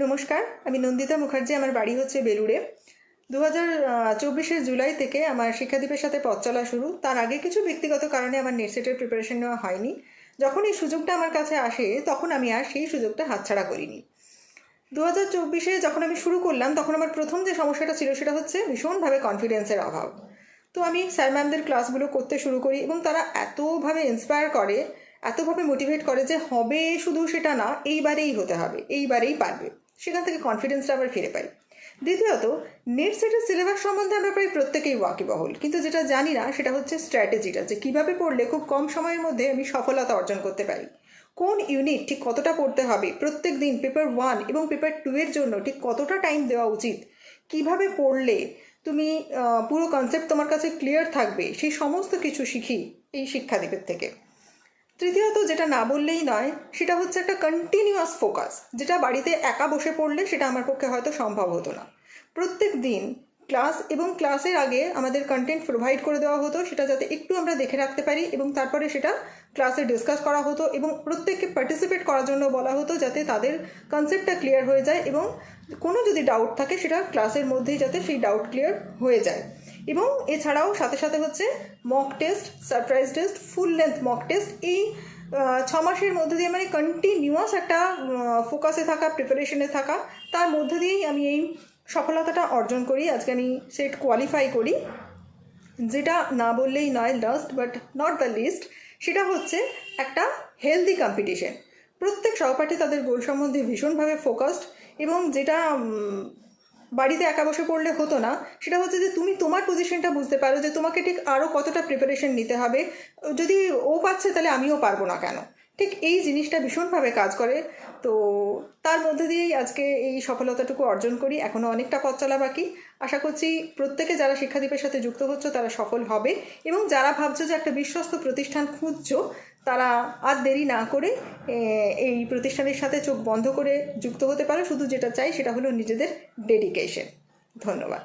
নমস্কার, আমি নন্দিতা মুখার্জি। আমার বাড়ি হচ্ছে বেলুড়ে। 2024 জুলাই থেকে আমার শিক্ষাদীপের সাথে পথ চলা শুরু। তার আগে কিছু ব্যক্তিগত কারণে আমার নেট সেটের প্রিপারেশন নেওয়া হয়নি। যখন এই সুযোগটা আমার কাছে আসে তখন আমি আর সেই সুযোগটা হাতছাড়া করিনি। 2024 যখন আমি শুরু করলাম তখন আমার প্রথম যে সমস্যাটা ছিল সেটা হচ্ছে ভীষণভাবে কনফিডেন্সের অভাব। তো আমি স্যার ম্যামদের ক্লাসগুলো করতে শুরু করি এবং তারা এতভাবে ইন্সপায়ার করে, এতভাবে মোটিভেট করে যে হবে শুধু সেটা না, এইবারেই হতে হবে, এইবারেই পারবে। সেখান থেকে কনফিডেন্সটা আবার ফিরে পাই। দ্বিতীয়ত, নেট সেটের সিলেবাস সম্বন্ধে আমরা প্রায় প্রত্যেকেই ওয়াকিবহল, কিন্তু যেটা জানি না সেটা হচ্ছে স্ট্র্যাটেজিটা, যে কীভাবে পড়লে খুব কম সময়ের মধ্যে আমি সফলতা অর্জন করতে পারি। কোন ইউনিট ঠিক কতটা পড়তে হবে, প্রত্যেক দিন পেপার 1 এবং পেপার 2 এর জন্য ঠিক কতটা টাইম দেওয়া উচিত, কিভাবে পড়লে তুমি পুরো কনসেপ্ট তোমার কাছে ক্লিয়ার থাকবে, সেই সমস্ত কিছু শিখি এই শিক্ষাদীপের থেকে। তৃতীয়ত, যেটা না বললেই নয়, সেটা হচ্ছে একটা কন্টিনিউয়াস ফোকাস, যেটা বাড়িতে একা বসে পড়লে সেটা আমার পক্ষে হয়তো সম্ভব হতো না। প্রত্যেক দিন ক্লাস এবং ক্লাসের আগে আমাদের কন্টেন্ট প্রোভাইড করে দেওয়া হতো, সেটা যাতে একটু আমরা দেখে রাখতে পারি, এবং তারপরে সেটা ক্লাসে ডিসকাস করা হতো এবং প্রত্যেককে পার্টিসিপেট করার জন্য বলা হতো, যাতে তাদের কনসেপ্টটা ক্লিয়ার হয়ে যায় এবং কোনো যদি ডাউট থাকে সেটা ক্লাসের মধ্যেই যাতে সেই ডাউট ক্লিয়ার হয়ে যায়। এবং এছাড়াও সাথে সাথে হচ্ছে mock test, surprise test, full length mock test. এই 6 মাসের মধ্যে দিয়ে মানে কন্টিনিউয়াস একটা ফোকাসে থাকা, প্রিপারেশনে থাকা, তার মধ্যে দিয়েই আমি এই সফলতাটা অর্জন করি। আজকে আমি সেট কোয়ালিফাই করি। যেটা না বললেই নয়, last but not the least, সেটা হচ্ছে একটা হেলদি কম্পিটিশন। প্রত্যেক সহপাঠী তাদের গোল সম্বন্ধে ভীষণভাবে ফোকাসড, এবং যেটা বাড়িতে একা বসে পড়লে হতো না, সেটা হচ্ছে যে তুমি তোমার পজিশনটা বুঝতে পারো যে তোমাকে ঠিক আরও কতটা প্রিপারেশন নিতে হবে। যদি ও পাচ্ছে তাহলে আমিও পারবো না কেন, ঠিক এই জিনিসটা ভীষণভাবে কাজ করে। তো তার মধ্যে দিয়েই আজকে এই সফলতাটুকু অর্জন করি। এখনও অনেকটা পথ চলা বাকি। আশা করছি প্রত্যেকে যারা শিক্ষাদীপের সাথে যুক্ত হচ্ছে তারা সফল হবে, এবং যারা ভাবছো যে একটা বিশ্বস্ত প্রতিষ্ঠান খুঁজছো তারা আর দেরি না করে এই প্রতিষ্ঠানের সাথে চোখ বন্ধ করে যুক্ত হতে পারো। শুধু যেটা চাই সেটা হলো নিজেদের ডেডিকেশন। ধন্যবাদ।